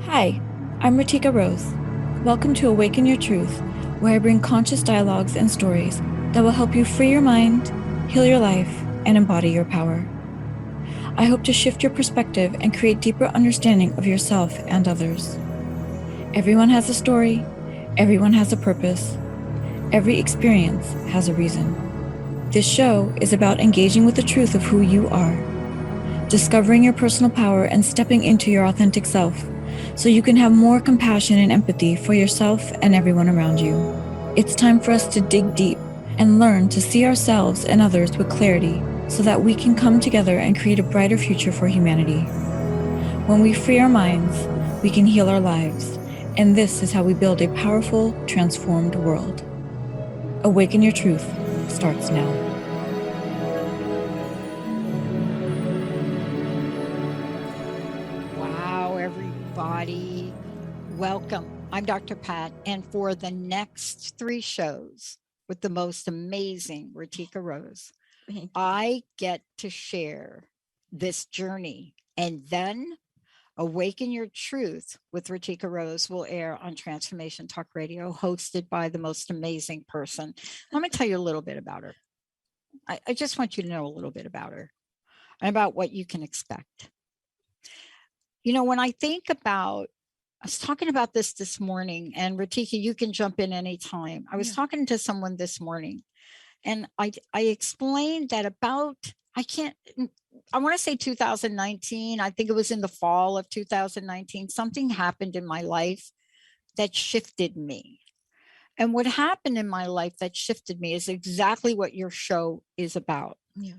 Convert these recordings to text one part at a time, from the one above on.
Hi, I'm RiTika Rose. Welcome to Awaken Your Truth, where I bring conscious dialogues and stories that will help you free your mind, heal your life, and embody your power. I hope to shift your perspective and create deeper understanding of yourself and others. Everyone has a story, everyone has a purpose, every experience has a reason. This show is about engaging with the truth of who you are, discovering your personal power and stepping into your authentic self so you can have more compassion and empathy for yourself and everyone around you. It's time for us to dig deep and learn to see ourselves and others with clarity so that we can come together and create a brighter future for humanity. When we free our minds, we can heal our lives, and this is how we build a powerful, transformed world. Awaken Your Truth starts now. Wow, everybody. Welcome. I'm Dr. Pat, and for the next 3 shows with the most amazing RiTika Rose, I get to share this journey, and then Awaken Your Truth with RiTika Rose will air on Transformation Talk Radio, hosted by the most amazing person. Let me tell you a little bit about her. I just want you to know a little bit about her and about what you can expect. You know, when I think about, I was talking about this morning, and RiTika, you can jump in anytime. I was talking to someone this morning, and I explained that about, I want to say 2019, I think it was in the fall of 2019, something happened in my life that shifted me. And what happened in my life that shifted me is exactly what your show is about. Yeah.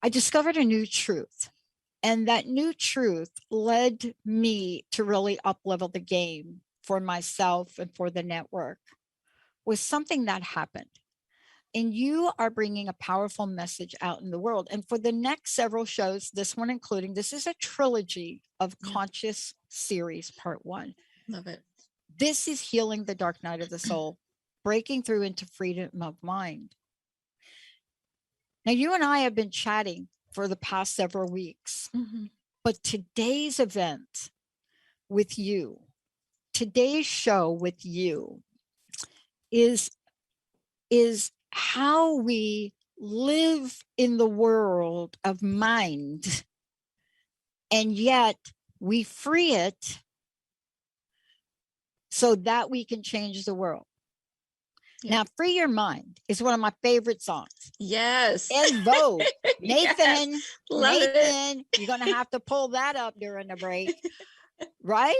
I discovered a new truth. And that new truth led me to really up-level the game for myself and for the network, was something that happened. And you are bringing a powerful message out in the world. And for the next several shows, this one including, this is a trilogy of conscious series, part 1. Love it. This is healing the dark night of the soul, breaking through into freedom of mind. Now, you and I have been chatting for the past several weeks. Mm-hmm. But today's event with you, today's show with you is how we live in the world of mind, and yet we free it so that we can change the world. Yeah. Now, Free Your Mind is one of my favorite songs. Yes. In vogue. Nathan, Yes. Love Nathan, it. you're going to have to pull that up during the break. Right?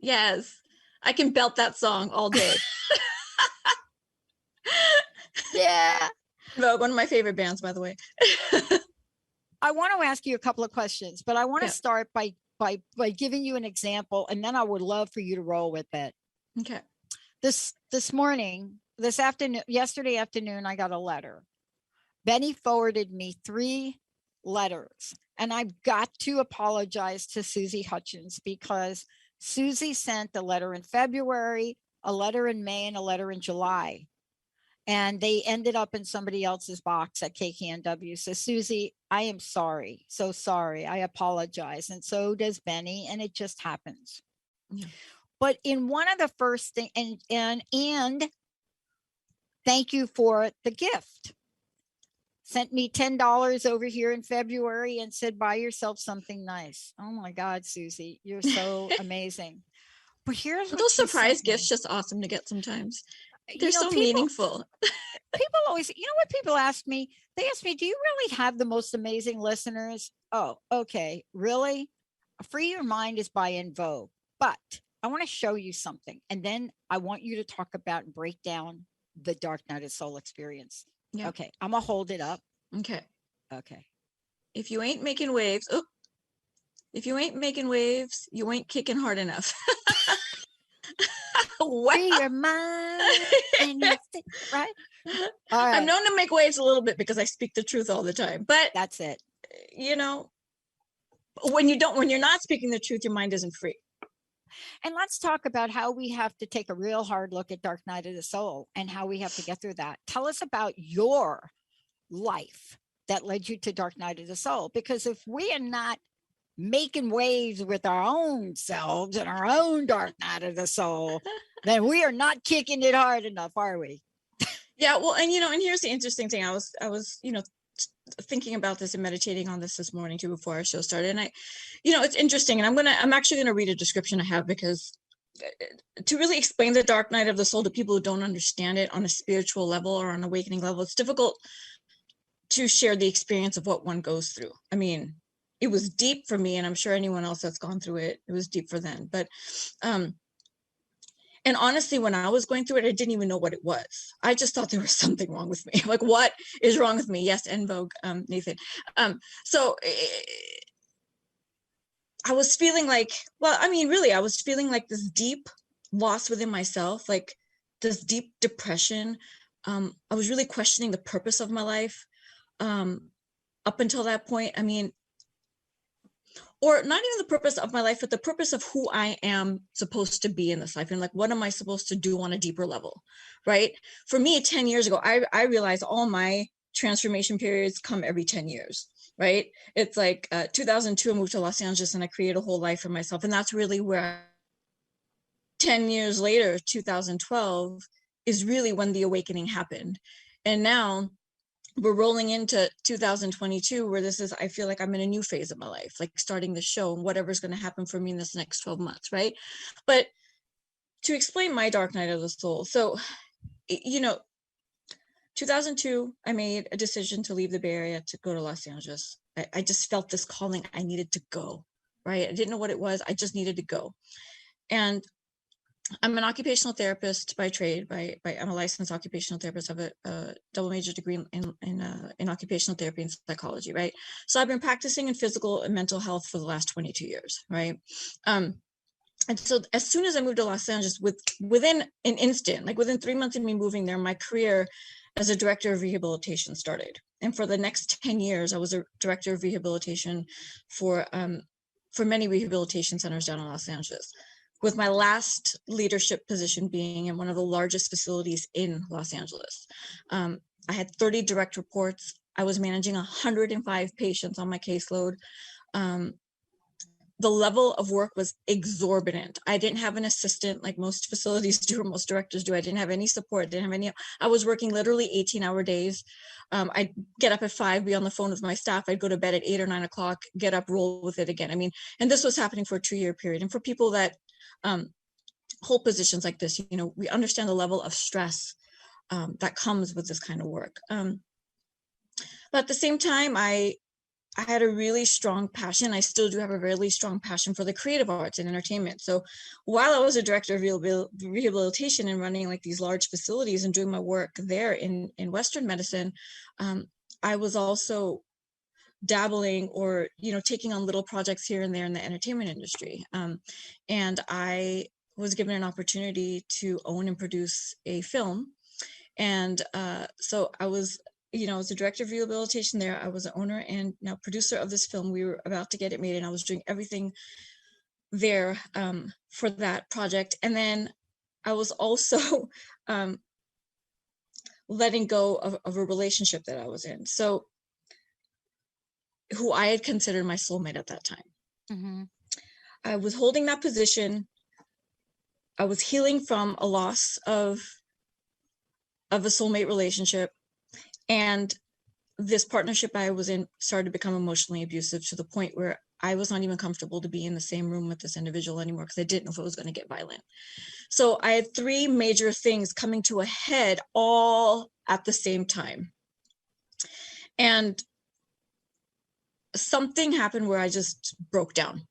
Yes. I can belt that song all day. Yeah. Vogue, one of my favorite bands, by the way. I want to ask you a couple of questions, but I want to start by giving you an example, and then I would love for you to roll with it. Okay. Yesterday afternoon, I got a letter. Benny forwarded me 3 letters, and I've got to apologize to Susie Hutchins, because Susie sent a letter in February, a letter in May, and a letter in July. And they ended up in somebody else's box at KKNW. So Susie, I am sorry. So sorry. I apologize. And so does Benny. And it just happens. Yeah. But in one of the first things, and thank you for the gift. Sent me $10 over here in February and said, buy yourself something nice. Oh my God, Susie, you're so amazing. But here's what those surprise me. gifts, just awesome to get sometimes. They're so meaningful. People always, you know what people ask me? They ask me, do you really have the most amazing listeners? Oh, okay. Really? Free Your Mind is by In Vogue, but I want to show you something. And then I want you to talk about and break down the Dark Night of Soul experience. Yeah. Okay. I'm going to hold it up. Okay. Okay. If you ain't making waves, you ain't kicking hard enough. Wow. Free your mind. And you think, right? All right. I'm known to make waves a little bit because I speak the truth all the time, but that's it. You know, when you're not speaking the truth, your mind isn't free. And let's talk about how we have to take a real hard look at Dark Night of the Soul and how we have to get through that. Tell us about your life that led you to Dark Night of the Soul, because if we are not making waves with our own selves and our own Dark Night of the Soul, then we are not kicking it hard enough, are we? Yeah, well, and and here's the interesting thing. I was thinking about this and meditating on this morning too before our show started, and it's interesting. And I'm actually gonna read a description I have, because to really explain the Dark Night of the Soul to people who don't understand it on a spiritual level or on an awakening level, it's difficult to share the experience of what one goes through. I mean, it was deep for me, and I'm sure anyone else that's gone through it, it was deep for them. But and honestly, when I was going through it, I didn't even know what it was. I just thought there was something wrong with me. Like, what is wrong with me? Yes, en vogue, Nathan. So I was feeling like, really, I was feeling like this deep loss within myself, like this deep depression. I was really questioning the purpose of my life up until that point. I mean, or not even the purpose of my life, but the purpose of who I am supposed to be in this life. And like, what am I supposed to do on a deeper level, right? For me, 10 years ago, I realized all my transformation periods come every 10 years, right? It's like 2002, I moved to Los Angeles and I created a whole life for myself. And that's really where 10 years later, 2012, is really when the awakening happened. And now we're rolling into 2022, where I feel like I'm in a new phase of my life, like starting the show and whatever's going to happen for me in this next 12 months, right? But to explain my Dark Night of the Soul, so, 2002, I made a decision to leave the Bay Area to go to Los Angeles. I just felt this calling. I needed to go, right? I didn't know what it was. I just needed to go. And I'm an occupational therapist by trade. I'm a licensed occupational therapist. I have a double major degree in occupational therapy and psychology, right? So I've been practicing in physical and mental health for the last 22 years, right? And so as soon as I moved to Los Angeles, within an instant, like within 3 months of me moving there, my career as a director of rehabilitation started. And for the next 10 years, I was a director of rehabilitation for many rehabilitation centers down in Los Angeles, with my last leadership position being in one of the largest facilities in Los Angeles. I had 30 direct reports. I was managing 105 patients on my caseload. The level of work was exorbitant. I didn't have an assistant like most facilities do or most directors do. I didn't have any support. I was working literally 18-hour days. I'd get up at 5, be on the phone with my staff. I'd go to bed at 8 or 9 o'clock, get up, roll with it again. I mean, and this was happening for a 2-year period. And for people that hold positions like this, we understand the level of stress that comes with this kind of work. But at the same time, I had a really strong passion. I still do have a really strong passion for the creative arts and entertainment. So while I was a director of rehabilitation and running like these large facilities and doing my work there in Western medicine, I was also dabbling or, taking on little projects here and there in the entertainment industry. And I was given an opportunity to own and produce a film. And so I was a director of rehabilitation there. I was an owner and now producer of this film. We were about to get it made, and I was doing everything there for that project. And then I was also letting go of a relationship that I was in. So who I had considered my soulmate at that time. Mm-hmm. I was holding that position. I was healing from a loss of a soulmate relationship. And this partnership I was in started to become emotionally abusive to the point where I was not even comfortable to be in the same room with this individual anymore because I didn't know if it was going to get violent. So I had 3 major things coming to a head all at the same time. And something happened where I just broke down.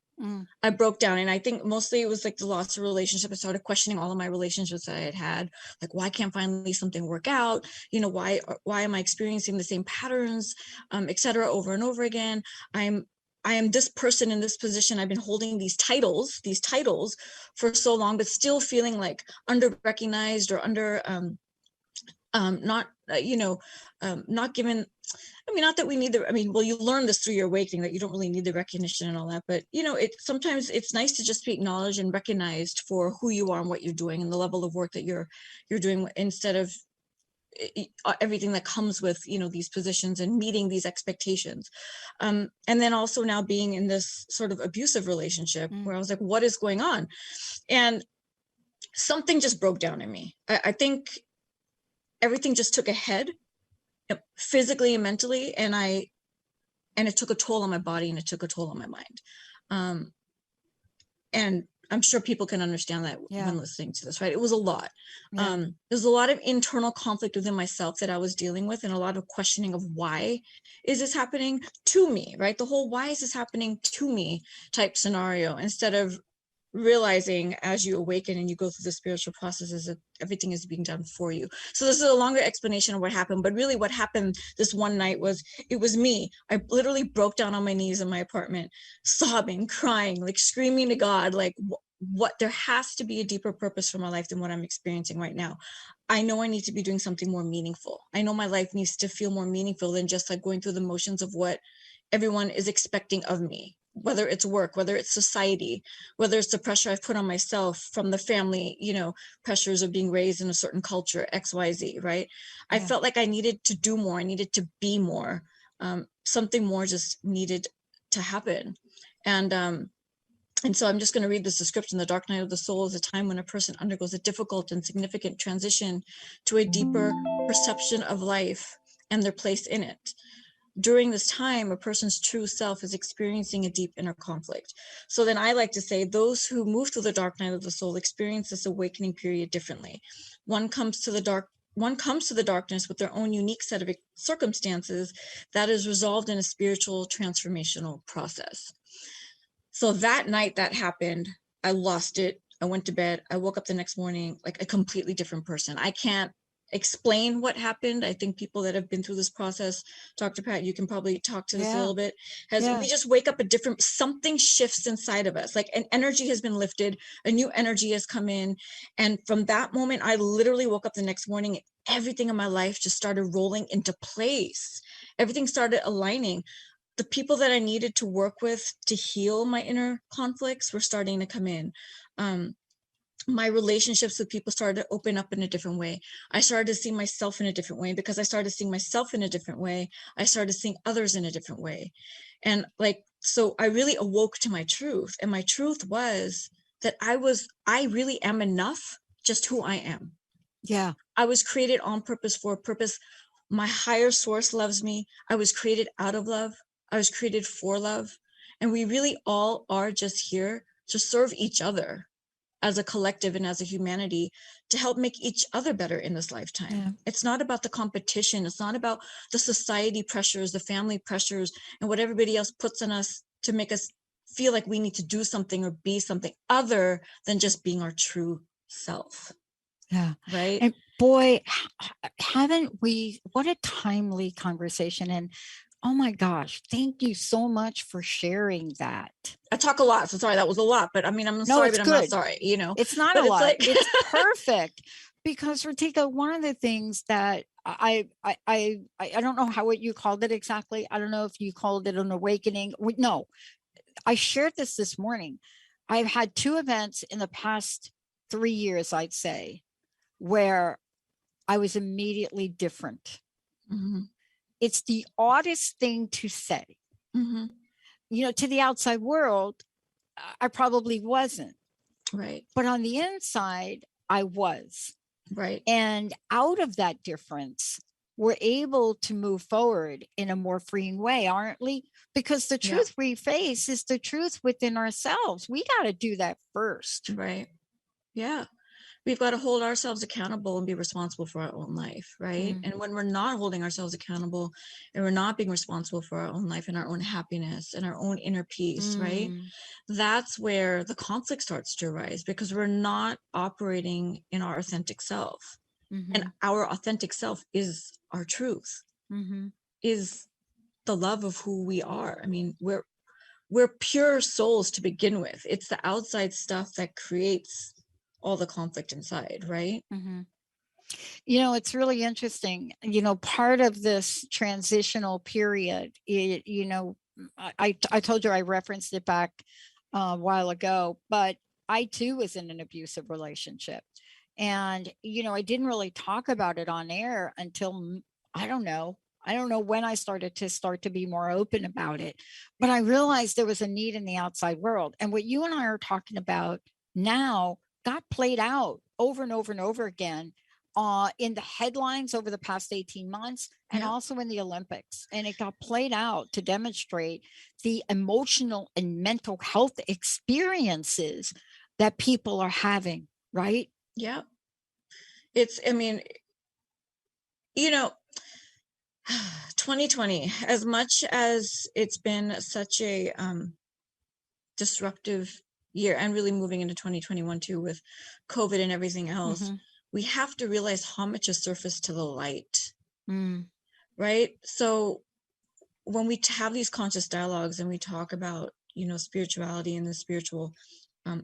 I broke down, and I think mostly it was like the loss of relationship. I started questioning all of my relationships that I had. Like, why can't finally something work out? Why am I experiencing the same patterns, et cetera, over and over again? I am this person in this position. I've been holding these titles for so long, but still feeling like under recognized or under not not given, I mean, not that we need well, you learn this through your awakening that you don't really need the recognition and all that, but sometimes it's nice to just be acknowledged and recognized for who you are and what you're doing and the level of work that you're doing, instead of everything that comes with, these positions and meeting these expectations. And then also now being in this sort of abusive relationship where I was like, what is going on? And something just broke down in me. I think everything just took a head, physically and mentally, and it took a toll on my body and it took a toll on my mind. And I'm sure people can understand that when listening to this, right? It was a lot. There's a lot of internal conflict within myself that I was dealing with, and a lot of questioning of why is this happening to me, right? The whole why is this happening to me type scenario, instead of realizing as you awaken and you go through the spiritual processes that everything is being done for you. So this is a longer explanation of what happened, but really what happened this one night was, it was me. I literally broke down on my knees in my apartment, sobbing, crying, like screaming to God, like what there has to be a deeper purpose for my life than what I'm experiencing right now. I know I need to be doing something more meaningful. I know my life needs to feel more meaningful than just like going through the motions of what everyone is expecting of me, whether it's work, whether it's society, whether it's the pressure I've put on myself from the family, pressures of being raised in a certain culture, XYZ, right? I felt like I needed to do more. I needed to be more. Something more just needed to happen. And so I'm just going to read this description. The dark night of the soul is a time when a person undergoes a difficult and significant transition to a deeper perception of life and their place in it. During this time, a person's true self is experiencing a deep inner conflict. So then I like to say those who move through the dark night of the soul experience this awakening period differently. One comes to the darkness with their own unique set of circumstances that is resolved in a spiritual transformational process. So that night that happened, I lost it. I went to bed. I woke up the next morning like a completely different person. I can't explain what happened. I think people that have been through this process, Dr. Pat, you can probably talk to this a little bit, we just wake up something shifts inside of us, like an energy has been lifted, a new energy has come in. And from that moment, I literally woke up the next morning, everything in my life just started rolling into place. Everything started aligning. The people that I needed to work with to heal my inner conflicts were starting to come in. My relationships with people started to open up in a different way. I started to see myself in a different way. Because I started seeing myself in a different way, I started seeing others in a different way. And so I really awoke to my truth. And my truth was that I really am enough, just who I am. Yeah. I was created on purpose, for a purpose. My higher source loves me. I was created out of love. I was created for love. And we really all are just here to serve each other as a collective and as a humanity, to help make each other better in this lifetime. Yeah. It's not about the competition. It's not about the society pressures, the family pressures, and what everybody else puts on us to make us feel like we need to do something or be something other than just being our true self. Yeah. Right. And boy, haven't we, what a timely conversation. And oh my gosh, thank you so much for sharing that. I talk a lot, so sorry, that was a lot, but I mean, I'm sorry, but I'm not sorry, It's not a lot. It's perfect. Because RiTika, one of the things that I don't know what you called it exactly. I don't know if you called it an awakening. No, I shared this morning. I've had 2 events in the past 3 years, I'd say, where I was immediately different. Mm-hmm. It's the oddest thing to say. Mm-hmm. To the outside world, I probably wasn't. Right. But on the inside, I was. Right. And out of that difference, we're able to move forward in a more freeing way, aren't we? Because the truth we face is the truth within ourselves. We got to do that first. Right. Yeah. We've got to hold ourselves accountable and be responsible for our own life, right? Mm-hmm. And when we're not holding ourselves accountable and we're not being responsible for our own life and our own happiness and our own inner peace, right? That's where the conflict starts to arise, because we're not operating in our authentic self. Mm-hmm. And our authentic self is our truth, is the love of who we are. I mean, we're pure souls to begin with. It's the outside stuff that creates all the conflict inside, right? Mm-hmm. It's really interesting. Part of this transitional period, I told you I referenced it back a while ago, but I too was in an abusive relationship. And, I didn't really talk about it on air until, I don't know. I don't know when I started to be more open about it, but I realized there was a need in the outside world. And what you and I are talking about now got played out over and over and over again in the headlines over the past 18 months and also in the Olympics. And it got played out to demonstrate the emotional and mental health experiences that people are having, right? Yeah. 2020, as much as it's been such a disruptive year, and really moving into 2021 too with COVID and everything else, we have to realize how much is surfaced to the light. Right? So when we have these conscious dialogues and we talk about, spirituality and the spiritual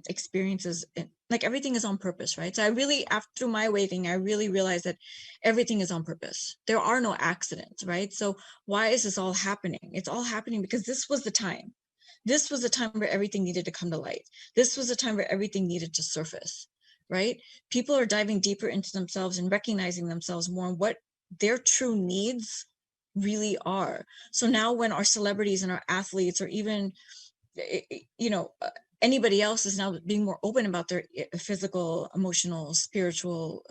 experiences, like everything is on purpose, right? So I really, through my awakening, I really realized that everything is on purpose. There are no accidents, right? So why is this all happening? It's all happening because this was the time. This was the time where everything needed to come to light. This was the time where everything needed to surface, right? People are diving deeper into themselves and recognizing themselves more and what their true needs really are. So now when our celebrities and our athletes, or even, anybody else, is now being more open about their physical, emotional, spiritual,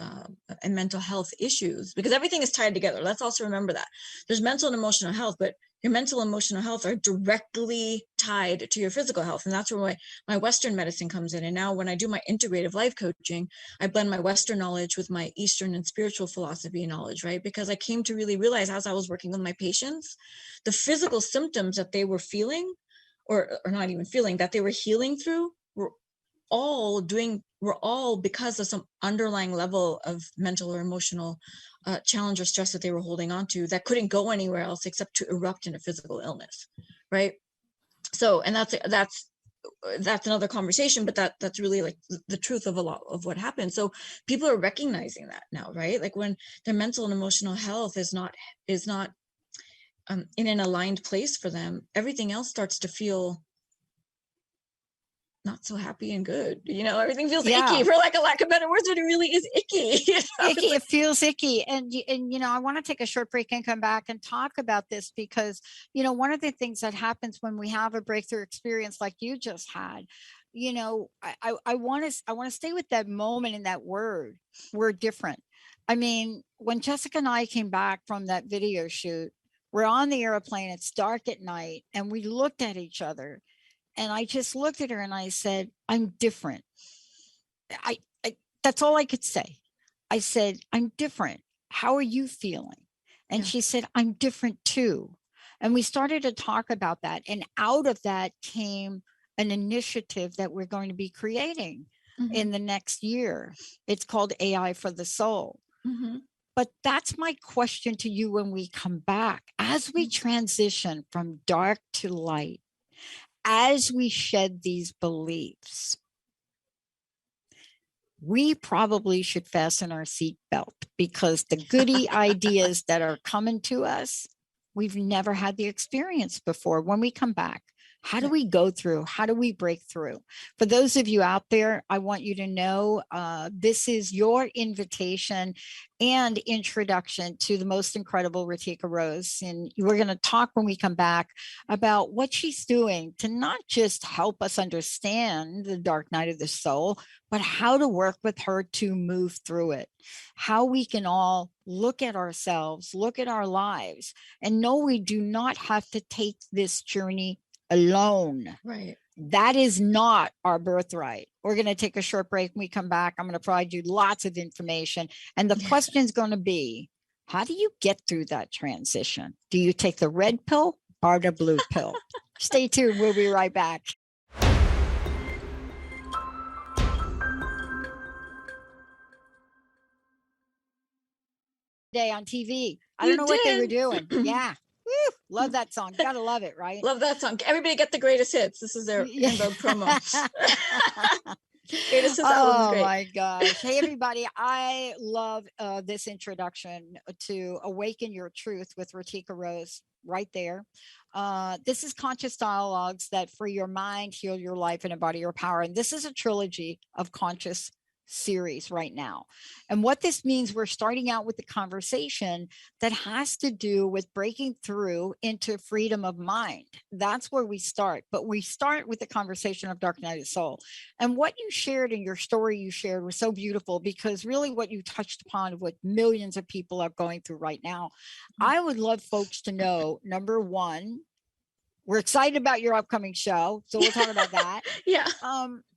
and mental health issues, because everything is tied together. Let's also remember that there's mental and emotional health, but your mental and emotional health are directly tied to your physical health. And that's where my Western medicine comes in. And now when I do my integrative life coaching, I blend my Western knowledge with my Eastern and spiritual philosophy knowledge, right? Because I came to really realize, as I was working with my patients, the physical symptoms that they were feeling, or not even feeling, that they were healing through, were all because of some underlying level of mental or emotional challenge or stress that they were holding on to, that couldn't go anywhere else except to erupt in a physical illness, right? So, and that's another conversation, but that's really like the truth of a lot of what happened. So people are recognizing that now, right? Like when their mental and emotional health is not in an aligned place for them, everything else starts to feel not so happy and good. Everything feels icky, for like a lack of better words, but it really is icky. Icky. It feels icky. And I want to take a short break and come back and talk about this, because, one of the things that happens when we have a breakthrough experience like you just had, I want to stay with that moment in that word. We're different. I mean, when Jessica and I came back from that video shoot, we're on the airplane, it's dark at night, and we looked at each other. And I just looked at her and I said, I'm different. I that's all I could say. I said, I'm different. How are you feeling? And she said, I'm different too. And we started to talk about that. And out of that came an initiative that we're going to be creating in the next year. It's called AI for the Soul. But that's my question to you when we come back. As we transition from dark to light, as we shed these beliefs, we probably should fasten our seatbelt, because the goody ideas that are coming to us, we've never had the experience before. When we come back, how do we go through? How do we break through? For those of you out there, I want you to know this is your invitation and introduction to the most incredible RiTika Rose. And we're going to talk when we come back about what she's doing to not just help us understand the dark night of the soul, but how to work with her to move through it. How we can all look at ourselves, look at our lives, and know we do not have to take this journey alone. Right. That is not our birthright. We're going to take a short break. When we come back, I'm going to provide you lots of information. And the question is going to be, how do you get through that transition? Do you take the red pill or the blue pill? Stay tuned. We'll be right back. Day on TV. I don't know what they were doing. Yeah. Woo, love that song. Gotta love it, right? Love that song. Everybody get the greatest hits. This is their inbound promo. That was great. Oh my gosh. Hey, everybody. I love this introduction to Awaken Your Truth with RiTika Rose right there. This is conscious dialogues that free your mind, heal your life, and embody your power. And this is a trilogy of conscious series right now. And what this means, we're starting out with the conversation that has to do with breaking through into freedom of mind. That's where we start. But we start with the conversation of Dark Night of Soul. And what you shared in your story you shared was so beautiful, because really what you touched upon, what millions of people are going through right now. I would love folks to know, number one, we're excited about your upcoming show. So we'll talk about that. Yeah.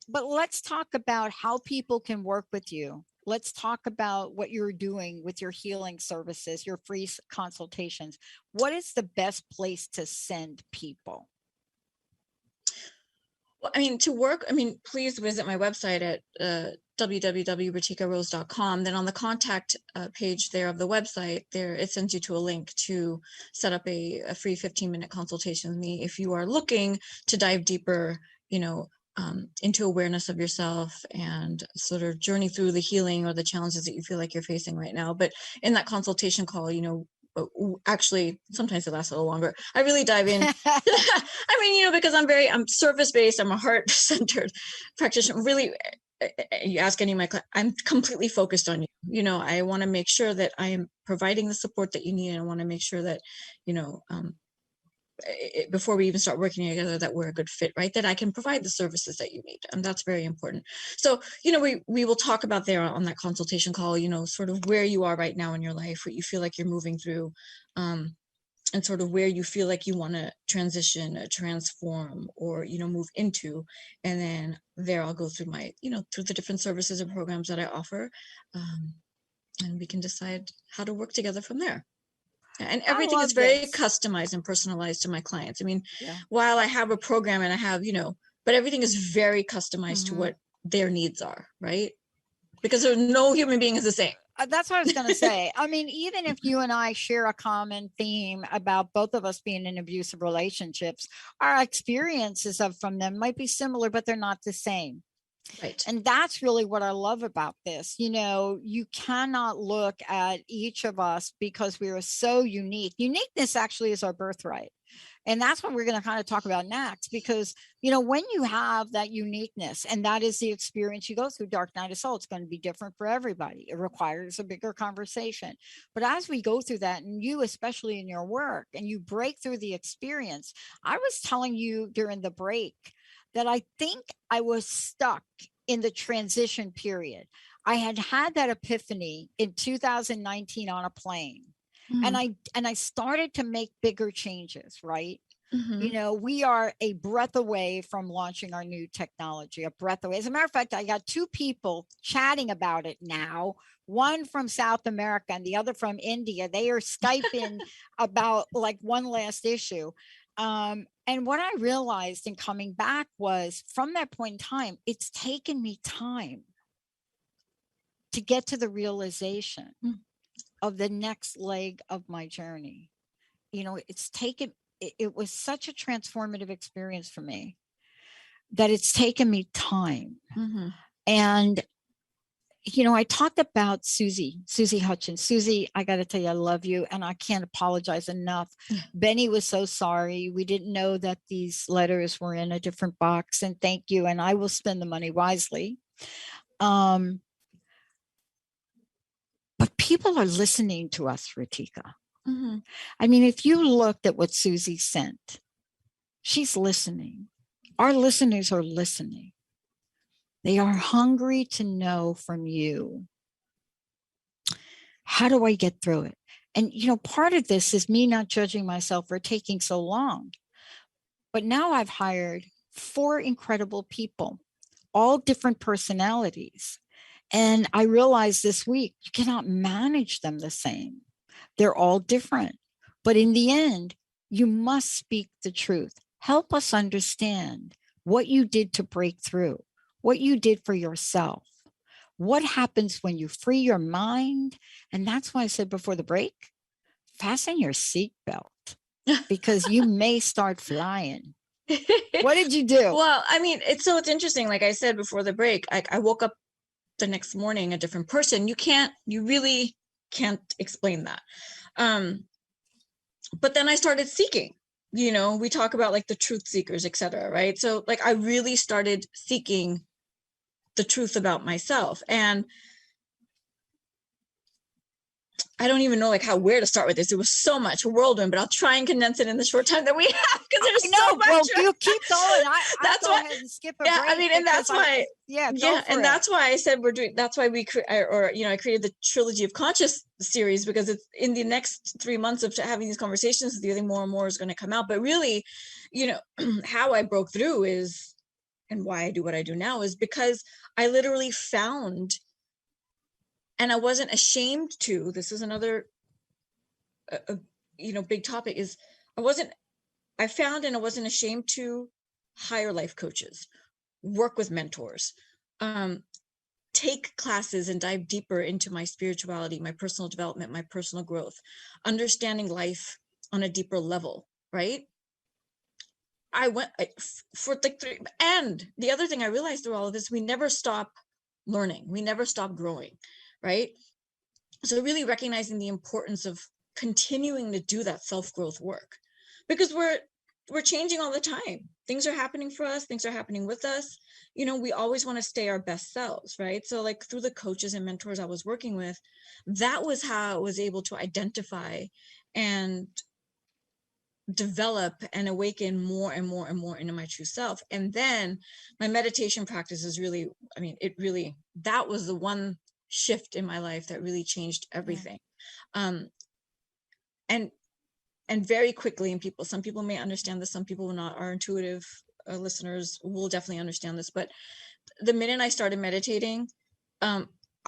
But let's talk about how people can work with you. Let's talk about what you're doing with your healing services, your free consultations. What is the best place to send people? Well, I mean, to work, please visit my website at www.ritikarose.com. Then on the contact page there of the website, there it sends you to a link to set up a free 15-minute consultation with me if you are looking to dive deeper, into awareness of yourself and sort of journey through the healing or the challenges that you feel like you're facing right now. But in that consultation call, actually sometimes it lasts a little longer. I really dive in. Because I'm service-based, I'm a heart-centered practitioner. Really, you ask any of my clients, I'm completely focused on you. I want to make sure that I am providing the support that you need. And I want to make sure that, before we even start working together, that we're a good fit, right? That I can provide the services that you need. And that's very important. So, we will talk about there on that consultation call, sort of where you are right now in your life, what you feel like you're moving through, and sort of where you feel like you want to transition, transform, or, move into. And then there I'll go through through the different services and programs that I offer. And we can decide how to work together from there. And everything is very customized and personalized to my clients. While I have a program and I have, but everything is very customized to what their needs are, right? Because no human being is the same. That's what I was going to say. Even if you and I share a common theme about both of us being in abusive relationships, our experiences from them might be similar, but they're not the same. Right. And that's really what I love about this. You cannot look at each of us because we are so unique. Uniqueness actually is our birthright. And that's what we're going to kind of talk about next, because, when you have that uniqueness, and that is the experience you go through Dark Night of Soul, it's going to be different for everybody. It requires a bigger conversation. But as we go through that, and you, especially in your work, and you break through the experience, I was telling you during the break that I think I was stuck in the transition period. I had that epiphany in 2019 on a plane. Mm-hmm. And I started to make bigger changes, right? Mm-hmm. We are a breath away from launching our new technology, a breath away. As a matter of fact, I got two people chatting about it now, one from South America and the other from India. They are Skyping about like one last issue. And what I realized in coming back was, from that point in time, it's taken me time to get to the realization of the next leg of my journey. It was such a transformative experience for me that it's taken me time. Mm-hmm. And, I talked about Susie Hutchins. Susie, I got to tell you, I love you. And I can't apologize enough. Yeah. Benny was so sorry. We didn't know that these letters were in a different box. And thank you. And I will spend the money wisely. But people are listening to us, RiTika. Mm-hmm. If you looked at what Susie sent, she's listening. Our listeners are listening. They are hungry to know from you. How do I get through it? And, part of this is me not judging myself for taking so long. But now I've hired 4 incredible people, all different personalities. And I realized this week, you cannot manage them the same. They're all different. But in the end, you must speak the truth. Help us understand what you did to break through, what you did for yourself, what happens when you free your mind. And that's why I said before the break, fasten your seatbelt, because you may start flying. What did you do? Well, I mean, it's interesting. Like I said before the break, I woke up the next morning a different person. You really can't explain that. But then I started seeking. We talk about like the truth seekers, etc. Right? So like I really started seeking the truth about myself, and I don't even know like where to start with this. It was so much whirlwind, but I'll try and condense it in the short time that we have, because there's so much. Well, you keep going. That's I'll why. go ahead and skip a Yeah, break. I mean, and that's why. That's why I said that's why we I created the Trilogy of Conscious series, because it's in the next 3 months of having these conversations with you, I think more and more is going to come out. But really, how I broke through is, and why I do what I do now, is because I literally found, and I wasn't ashamed to, this is another big topic, is I found and I wasn't ashamed to hire life coaches, work with mentors, take classes and dive deeper into my spirituality, my personal development, my personal growth, understanding life on a deeper level, right? I went for like and the other thing I realized through all of this, we never stop learning. We never stop growing, right? So really recognizing the importance of continuing to do that self-growth work, because we're changing all the time. Things are happening for us. Things are happening with us. We always want to stay our best selves, right? So like through the coaches and mentors I was working with, that was how I was able to identify and develop and awaken more and more and more into my true self. And then my meditation practice is really, that was the one shift in my life that really changed everything. And very quickly, and some people may understand this, some people will not. Our intuitive listeners will definitely understand this, but the minute I started meditating,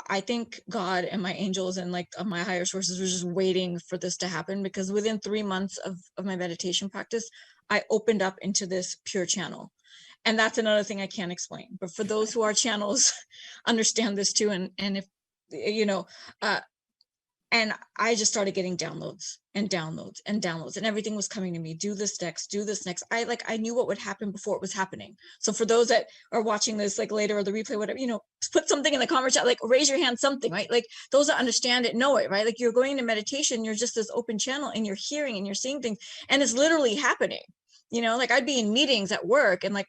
I think God and my angels and like my higher sources were just waiting for this to happen, because within 3 months of my meditation practice, I opened up into this pure channel. And that's another thing I can't explain, but for those who are channels understand this too. And if and I just started getting downloads and downloads and downloads, and everything was coming to me. Do this next, do this next. I knew what would happen before it was happening. So for those that are watching this like later, or the replay, whatever, put something in the comment chat, like raise your hand, something, right? Like those that understand it know it, right? Like you're going into meditation, you're just this open channel, and you're hearing and you're seeing things, and it's literally happening. Like I'd be in meetings at work, and like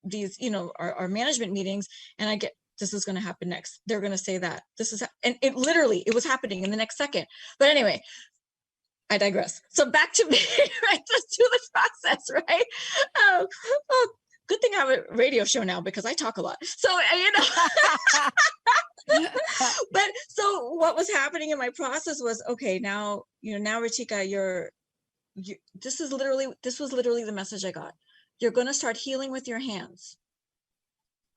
these our management meetings, and I get, this is going to happen next. They're going to say that and it was happening in the next second. But anyway, I digress. So back to me, right? Let's do this process, right? Good thing I have a radio show now, because I talk a lot. So, but so what was happening in my process was, okay, now, now RiTika, this was literally the message I got. You're going to start healing with your hands.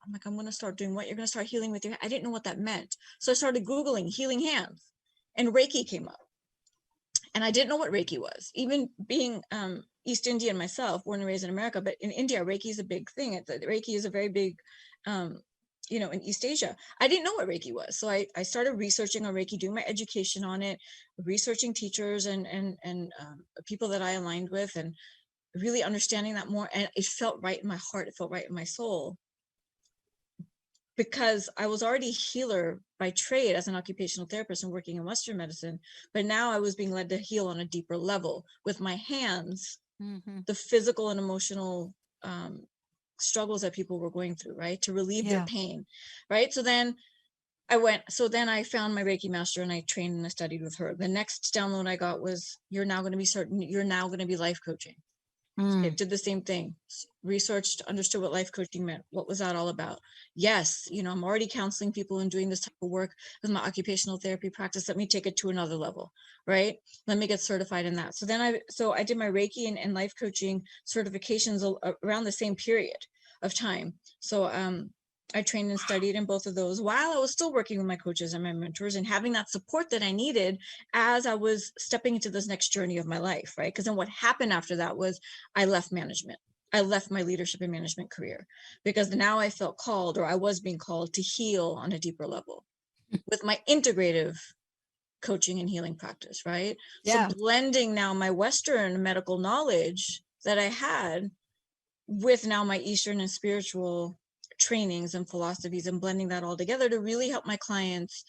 I'm like, I'm going to start doing what? You're going to start healing with your, I didn't know what that meant. So I started Googling healing hands, and Reiki came up. And I didn't know what Reiki was, even being East Indian myself, born and raised in America. But in India, Reiki is a big thing. Reiki is a very big, in East Asia. I didn't know what Reiki was. So I started researching on Reiki, doing my education on it, researching teachers and people that I aligned with, and really understanding that more. And it felt right in my heart. It felt right in my soul, because I was already a healer by trade as an occupational therapist and working in Western medicine. But now I was being led to heal on a deeper level with my hands, the physical and emotional struggles that people were going through, right? To relieve their pain, right? So then I found my Reiki master, and I trained and I studied with her. The next download I got was, you're now going to be life coaching. It did the same thing, researched, understood what life coaching meant. What was that all about? Yes, I'm already counseling people and doing this type of work with my occupational therapy practice. Let me take it to another level, right? Let me get certified in that. So then I did my Reiki and life coaching certifications around the same period of time. So I trained and studied in both of those while I was still working with my coaches and my mentors, and having that support that I needed as I was stepping into this next journey of my life, right? Because then what happened after that was I left management. I left my leadership and management career, because now I felt called, or I was being called, to heal on a deeper level with my integrative coaching and healing practice, right? Yeah. So blending now my Western medical knowledge that I had with now my Eastern and spiritual trainings and philosophies, and blending that all together to really help my clients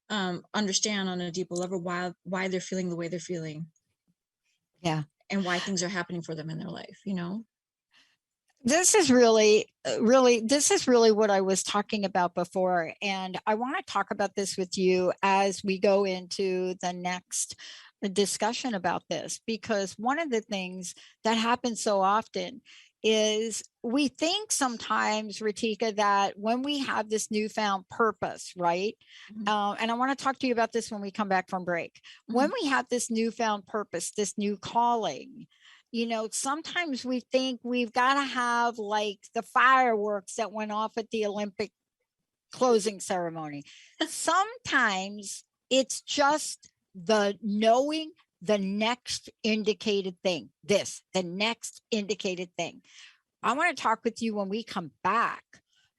understand on a deeper level why they're feeling the way they're feeling. Yeah. And why things are happening for them in their life, you know? This is really what I was talking about before. And I want to talk about this with you as we go into the next discussion about this, because one of the things that happens so often is we think sometimes, RiTika, that when we have this newfound purpose, right? And I want to talk to you about this when we come back from break. When we have this newfound purpose, this new calling, you know, sometimes we think we've got to have like the fireworks that went off at the Olympic closing ceremony. Sometimes it's just the knowing the next indicated thing, the next indicated thing. I want to talk with you when we come back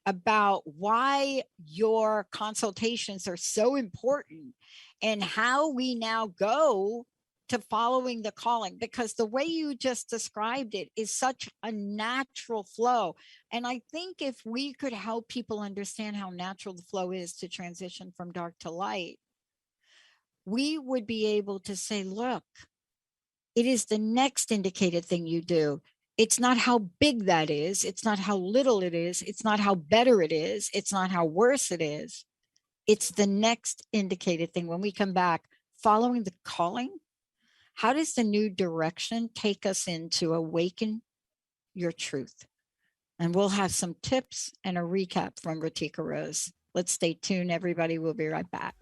about why your consultations are so important and how we now go to following the calling, because the way you just described it is such a natural flow. And I think if we could help people understand how natural the flow is to transition from dark to light, we would be able to say, look, it is the next indicated thing you do. It's not how big that is. It's not how little it is. It's not how better it is. It's not how worse it is. It's the next indicated thing. When we come back, following the calling, how does the new direction take us into awaken your truth? And we'll have some tips and a recap from RiTika Rose. Let's stay tuned, everybody. We'll be right back.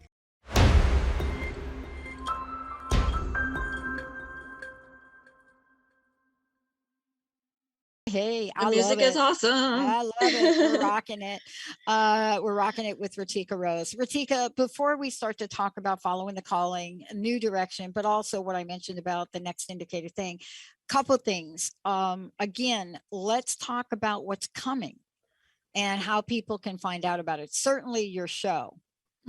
Hey, The music is awesome. I love it. We're rocking it. We're rocking it with RiTika Rose. RiTika, before we start to talk about following the calling, a new direction, but also what I mentioned about the next indicated thing, couple things. Again, let's talk about what's coming and how people can find out about it. Certainly your show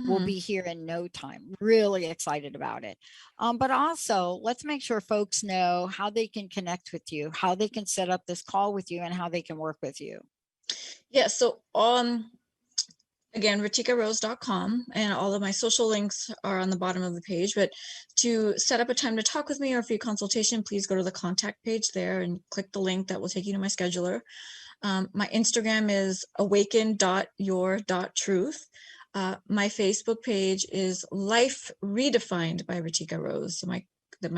will be here in no time. Really excited about it. But also, let's make sure folks know how they can connect with you, how they can set up this call with you, and how they can work with you. Yeah, so again, RiTikaRose.com, and all of my social links are on the bottom of the page. But to set up a time to talk with me or free consultation, please go to the contact page there and click the link that will take you to my scheduler. My Instagram is awaken.your.truth. My Facebook page is Life Redefined by RiTika Rose. So my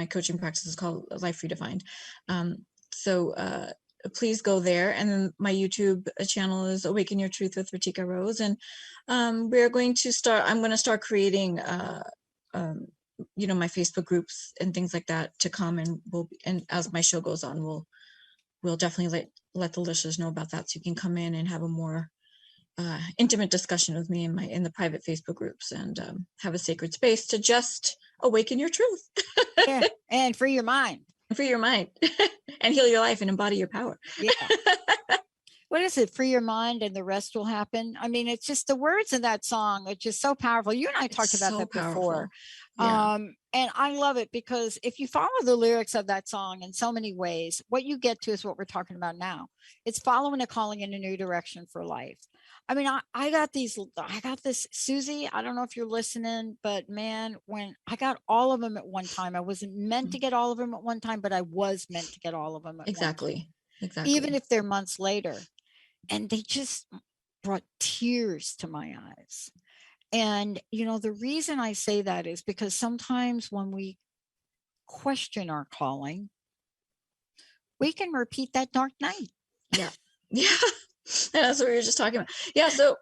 coaching practice is called Life Redefined. Please go there. And then my YouTube channel is Awaken Your Truth with RiTika Rose. And I'm going to start creating my Facebook groups and things like that to come, and as my show goes on, we'll definitely let the listeners know about that, so you can come in and have a more intimate discussion with me in the private Facebook groups, and have a sacred space to just awaken your truth. Yeah, and free your mind. Free your mind and heal your life and embody your power. Yeah. What is it? Free your mind and the rest will happen. I mean, it's just the words in that song, which is so powerful. You and I talked about that before. Yeah. And I love it, because if you follow the lyrics of that song in so many ways, what you get to is what we're talking about now. It's following a calling in a new direction for life. I mean, I got this, Susie, I don't know if you're listening, but man, when I got all of them at one time, I wasn't meant to get all of them at one time, but I was meant to get all of them at one time. Exactly. Even if they're months later. And they just brought tears to my eyes. And, the reason I say that is because sometimes when we question our calling, we can repeat that dark night. Yeah. Yeah. And that's what we were just talking about. Yeah. So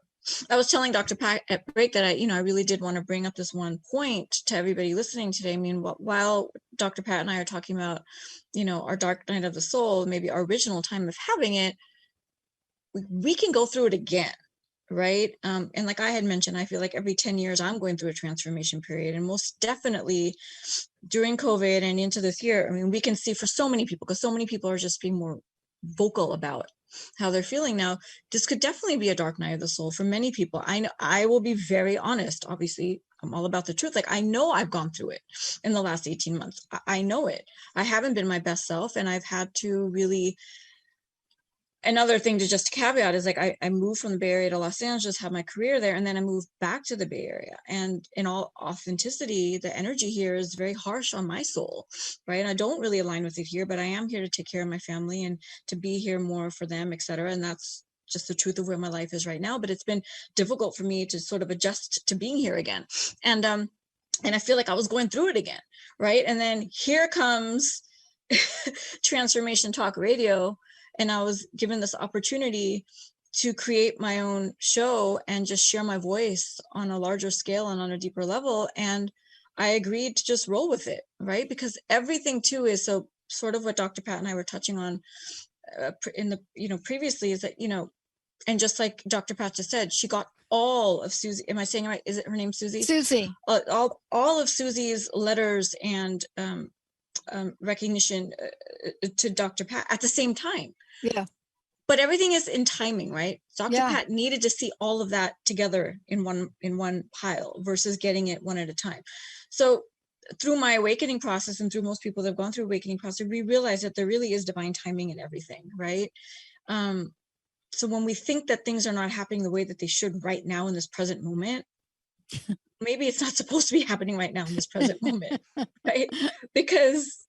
I was telling Dr. Pat at break that I really did want to bring up this one point to everybody listening today. I mean, while Dr. Pat and I are talking about, our dark night of the soul, maybe our original time of having it, we can go through it again, right? And like I had mentioned, I feel like every 10 years I'm going through a transformation period, and most definitely during COVID and into this year, I mean, we can see for so many people, because so many people are just being more vocal about how they're feeling now. This could definitely be a dark night of the soul for many people. I know, I will be very honest. Obviously, I'm all about the truth. Like, I know I've gone through it in the last 18 months. I know it. I haven't been my best self, and I've had to really another thing to just caveat is like, I moved from the Bay Area to Los Angeles, had my career there, and then I moved back to the Bay Area. And in all authenticity, the energy here is very harsh on my soul, right? And I don't really align with it here, but I am here to take care of my family and to be here more for them, etc. And that's just the truth of where my life is right now. But it's been difficult for me to sort of adjust to being here again. And I feel like I was going through it again, right? And then here comes Transformation Talk Radio. And I was given this opportunity to create my own show and just share my voice on a larger scale and on a deeper level. And I agreed to just roll with it, right? Because everything too is so sort of what Dr. Pat and I were touching on in the, previously is that, and just like Dr. Pat just said, she got all of Susie. Am I saying it right? Is it her name Susie? Susie. All of Susie's letters and recognition to Dr. Pat at the same time. Yeah. But everything is in timing, right? Dr. Pat needed to see all of that together in one pile versus getting it one at a time. So through my awakening process and through most people that have gone through awakening process, we realize that there really is divine timing in everything, right? So when we think that things are not happening the way that they should right now in this present moment, maybe it's not supposed to be happening right now in this present moment, right? Because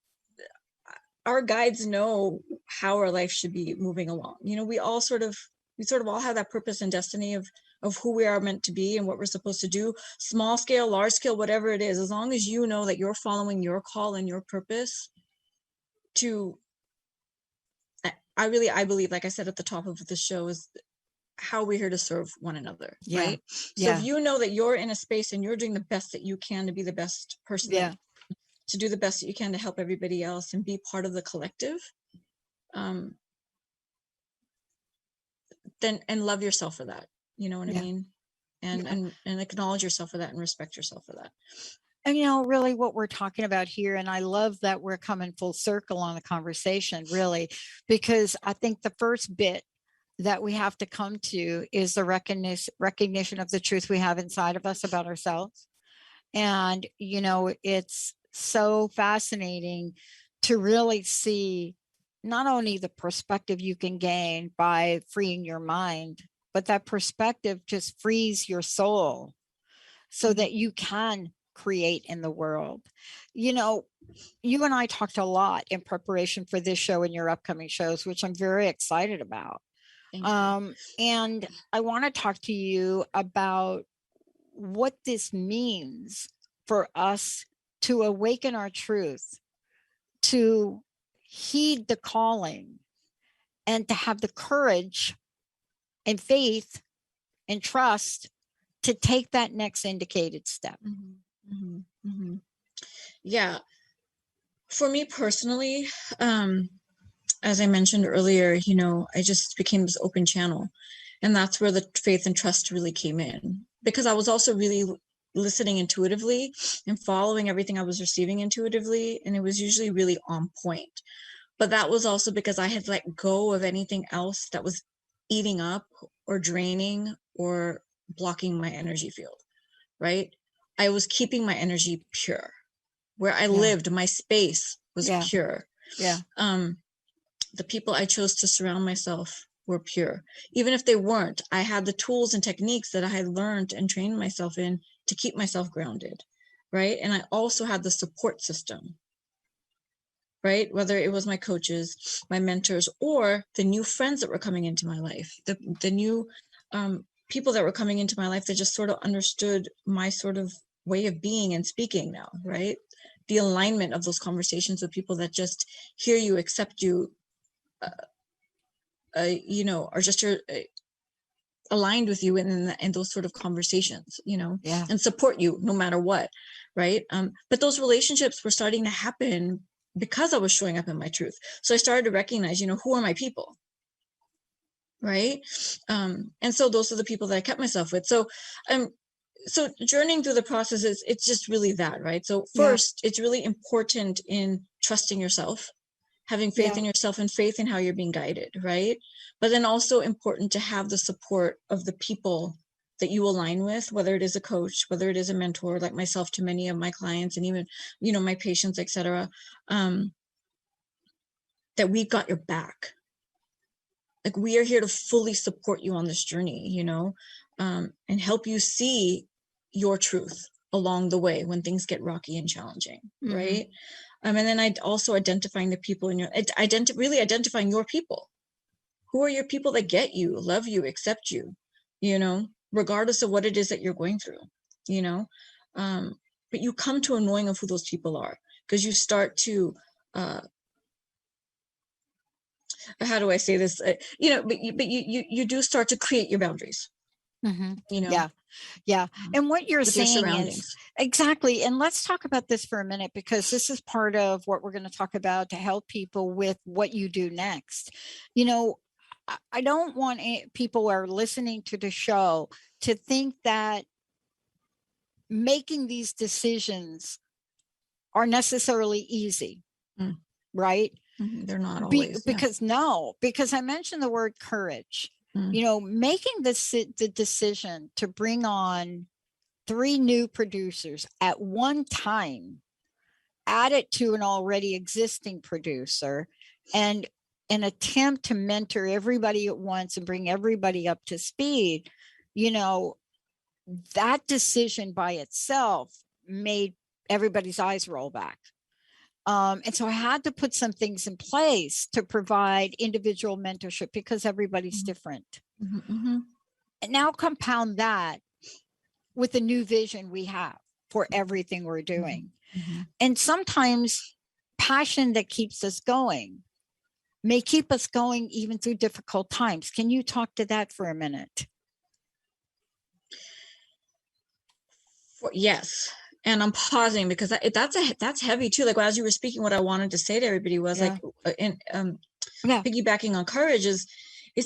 our guides know how our life should be moving along. We sort of all have that purpose and destiny of who we are meant to be and what we're supposed to do, small scale, large scale, whatever it is, as long as you know that you're following your call and your purpose I believe, like I said at the top of the show, is how we're here to serve one another, right? So if you know that you're in a space and you're doing the best that you can to be the best person, to do the best that you can to help everybody else and be part of the collective, then, and love yourself for that, you know what I mean? And acknowledge yourself for that and respect yourself for that. And, really what we're talking about here, and I love that we're coming full circle on the conversation, really, because I think the first bit that we have to come to is the recognition of the truth we have inside of us about ourselves. And, it's so fascinating to really see not only the perspective you can gain by freeing your mind, but that perspective just frees your soul so that you can create in the world. You and I talked a lot in preparation for this show and your upcoming shows, which I'm very excited about. And I want to talk to you about what this means for us to awaken our truth, to heed the calling, and to have the courage and faith and trust to take that next indicated step. Yeah. For me personally, as I mentioned earlier, I just became this open channel, and that's where the faith and trust really came in, because I was also really listening intuitively and following everything I was receiving intuitively. And it was usually really on point, but that was also because I had let go of anything else that was eating up or draining or blocking my energy field, right? I was keeping my energy pure. Where I lived, my space was pure. The people I chose to surround myself were pure. Even if they weren't, I had the tools and techniques that I had learned and trained myself in to keep myself grounded, right? And I also had the support system, right? Whether it was my coaches, my mentors, or the new friends that were coming into my life, the new people that were coming into my life that just sort of understood my sort of way of being and speaking now, right? The alignment of those conversations with people that just hear you, accept you, are just aligned with you in those sort of conversations, and support you no matter what, right? But those relationships were starting to happen because I was showing up in my truth. So I started to recognize, who are my people, right? And so those are the people that I kept myself with. So journeying through the process it's just really that, right? So first, it's really important in trusting yourself, having faith in yourself and faith in how you're being guided, right? But then also important to have the support of the people that you align with, whether it is a coach, whether it is a mentor, like myself to many of my clients and even, my patients, etc. That we've got your back. Like, we are here to fully support you on this journey, you know, and help you see your truth along the way when things get rocky and challenging, right? And then I also identifying the people in your, really identifying your people. Who are your people that get you, love you, accept you, you know, regardless of what it is that you're going through, you know? But you come to a knowing of who those people are, because you start to, how do I say this? You know, but you do start to create your boundaries, you know? Yeah. And what you're with your saying is surroundings. exactly. And let's talk about this for a minute, because this is part of what we're going to talk about to help people with what you do next. You know, I don't want people who are listening to the show to think that making these decisions are necessarily easy, right? They're not always. Because I mentioned the word courage. You know, making the decision to bring on 3 new producers at one time, add it to an already existing producer, and an attempt to mentor everybody at once and bring everybody up to speed, you know, that decision by itself made everybody's eyes roll back. And so I had to put some things in place to provide individual mentorship, because everybody's different. And now compound that with the new vision we have for everything we're doing. And sometimes passion that keeps us going may keep us going even through difficult times. Can you talk to that for a minute? Yes. And I'm pausing because that's heavy too. Like, as you were speaking, what I wanted to say to everybody was piggybacking on courage is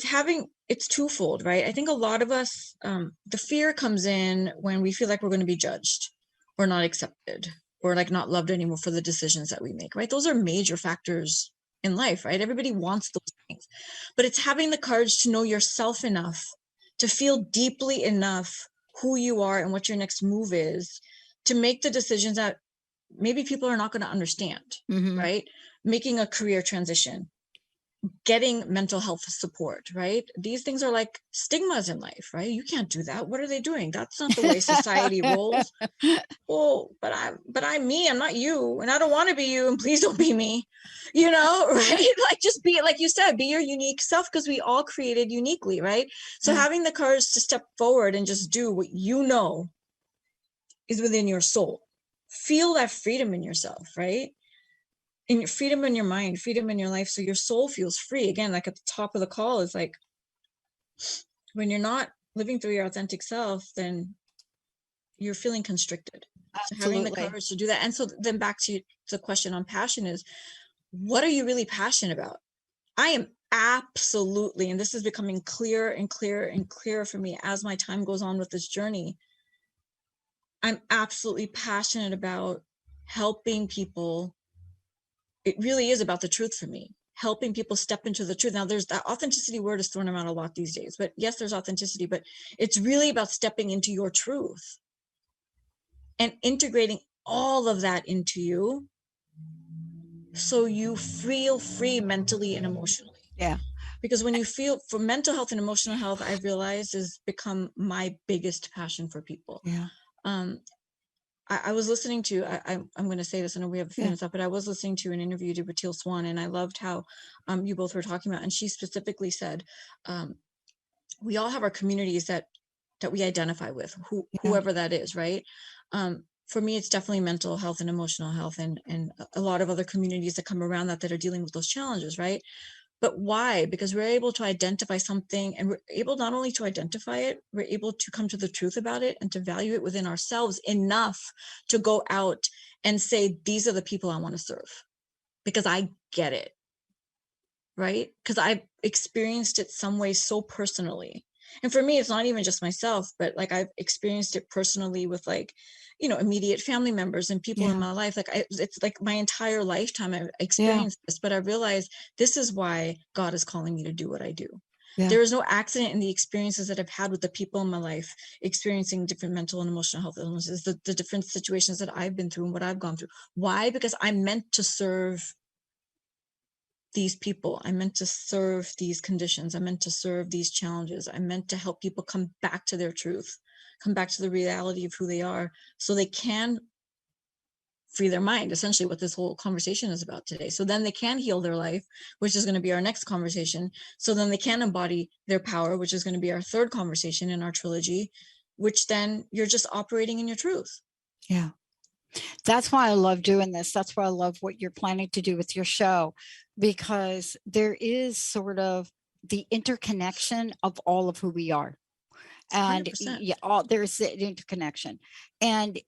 having, it's twofold, right? I think a lot of us, the fear comes in when we feel like we're going to be judged or not accepted or like not loved anymore for the decisions that we make, right? Those are major factors in life, right? Everybody wants those things, but it's having the courage to know yourself enough, to feel deeply enough who you are and what your next move is, to make the decisions that maybe people are not going to understand, right? Making a career transition, getting mental health support, right? These things are like stigmas in life, right? You can't do that. What are they doing? That's not the way society rolls. Well, but I'm me, I'm not you, and I don't want to be you, and please don't be me, you know, right? Like, just be, like you said, be your unique self, because we all created uniquely, right? So having the courage to step forward and just do what you know is within your soul. Feel that freedom in yourself, right? And your freedom in your mind, freedom in your life, so your soul feels free. Again, like at the top of the call is like, when you're not living through your authentic self, then you're feeling constricted. So having the courage to do that. And so then back to the question on passion is, what are you really passionate about? I am absolutely, and this is becoming clearer and clearer and clearer for me as my time goes on with this journey, I'm absolutely passionate about helping people. It really is about the truth for me, helping people step into the truth. Now, there's that authenticity word is thrown around a lot these days, but yes, there's authenticity, but it's really about stepping into your truth and integrating all of that into you, so you feel free mentally and emotionally. Yeah. Because when you feel, for mental health and emotional health, I've realized has become my biggest passion for people. Yeah. I was listening to, I'm going to say this, I know we have a few minutes left, but I was listening to an interview you did with Teal Swan, and I loved how you both were talking about, and she specifically said, we all have our communities that we identify with, whoever that is, right? For me, it's definitely mental health and emotional health, and a lot of other communities that come around that are dealing with those challenges, right? But why? Because we're able to identify something, and we're able not only to identify it, we're able to come to the truth about it and to value it within ourselves enough to go out and say, these are the people I want to serve, because I get it, right? Because I've experienced it some way so personally. And for me, it's not even just myself, but like I've experienced it personally with, like, you know, immediate family members and people in my life. Like it's like my entire lifetime I've experienced this, but I realized this is why God is calling me to do what I do. There is no accident in the experiences that I've had with the people in my life, experiencing different mental and emotional health illnesses, the different situations that I've been through and what I've gone through. Why? Because I'm meant to serve these people. I'm meant to serve these conditions. I'm meant to serve these challenges. I'm meant to help people come back to their truth, come back to the reality of who they are, so they can free their mind, essentially what this whole conversation is about today. So then they can heal their life, which is going to be our next conversation. So then they can embody their power, which is going to be our third conversation in our trilogy, which then you're just operating in your truth. Yeah. That's why I love doing this. That's why I love what you're planning to do with your show, because there is sort of the interconnection of all of who we are. And 100%. yeah, there's the interconnection. And,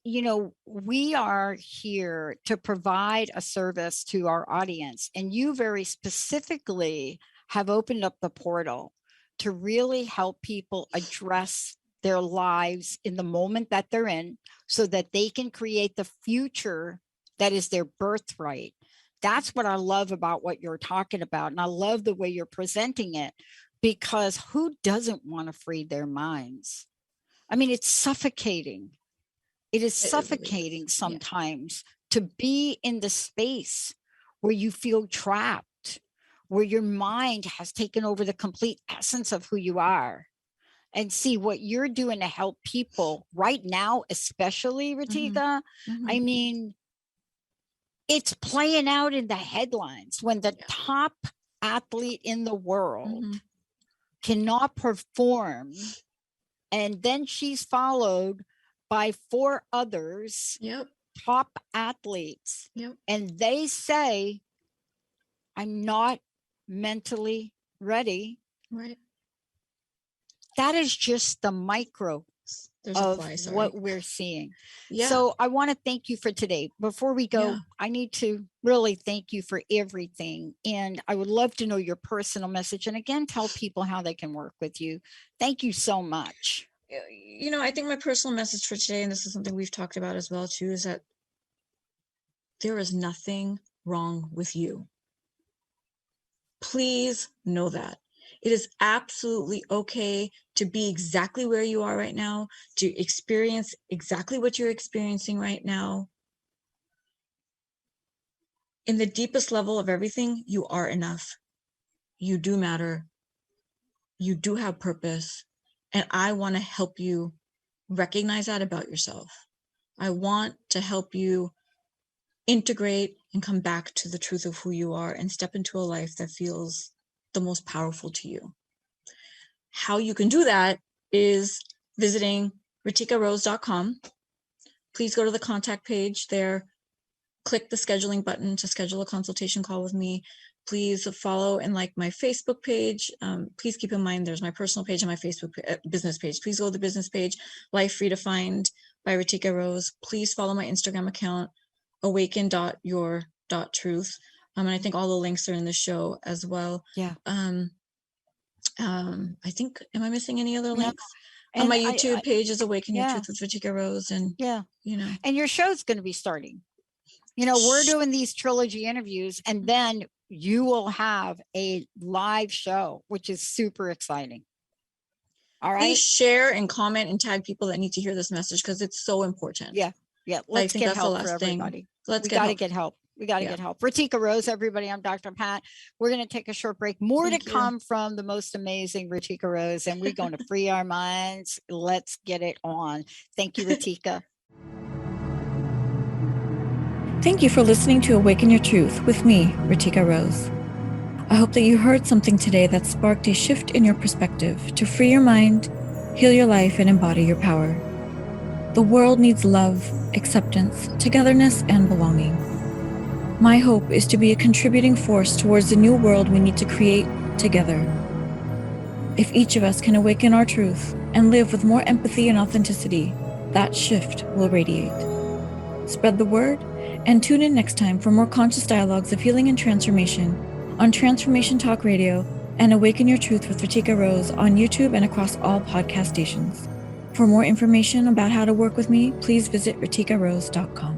we are here to provide a service to our audience. And you very specifically have opened up the portal to really help people address their lives in the moment that they're in, so that they can create the future that is their birthright. That's what I love about what you're talking about. And I love the way you're presenting it, because who doesn't want to free their minds? I mean, it's suffocating. It is suffocating sometimes to be in the space where you feel trapped, where your mind has taken over the complete essence of who you are. And see what you're doing to help people right now, especially RiTika. I mean, it's playing out in the headlines when the top athlete in the world cannot perform, and then she's followed by 4 others, top athletes, and they say, I'm not mentally ready. Right. That is just the micro of what we're seeing. So I want to thank you for today. Before we go, I need to really thank you for everything. And I would love to know your personal message. And again, tell people how they can work with you. Thank you so much. I think my personal message for today, and this is something we've talked about as well too, is that there is nothing wrong with you. Please know that. It is absolutely okay to be exactly where you are right now, to experience exactly what you're experiencing right now. In the deepest level of everything, you are enough. You do matter. You do have purpose. And I want to help you recognize that about yourself. I want to help you integrate and come back to the truth of who you are and step into a life that feels the most powerful to you. How you can do that is visiting RiTikaRose.com. Please go to the contact page there, click the scheduling button to schedule a consultation call with me. Please follow and like my Facebook page. Please keep in mind there's my personal page and my Facebook business page. Please go to the business page, Life Redefined by RiTika Rose. Please follow my Instagram account, awaken.your.truth. And I think all the links are in the show as well. I think, am I missing any other links? And my YouTube page is Awaken Your Truth with RiTika Rose. And and your show's going to be starting. We're doing these trilogy interviews, and then you will have a live show, which is super exciting. All right. Please share and comment and tag people that need to hear this message, because it's so important. Let's get help for everybody. We got to get help. We got to get help. RiTika Rose, everybody. I'm Dr. Pat. We're going to take a short break. More to come from the most amazing RiTika Rose, and we're going to free our minds. Let's get it on. Thank you, RiTika. Thank you for listening to Awaken Your Truth with me, RiTika Rose. I hope that you heard something today that sparked a shift in your perspective to free your mind, heal your life, and embody your power. The world needs love, acceptance, togetherness, and belonging. My hope is to be a contributing force towards the new world we need to create together. If each of us can awaken our truth and live with more empathy and authenticity, that shift will radiate. Spread the word and tune in next time for more conscious dialogues of healing and transformation on Transformation Talk Radio and Awaken Your Truth with RiTika Rose on YouTube and across all podcast stations. For more information about how to work with me, please visit RiTikaRose.com.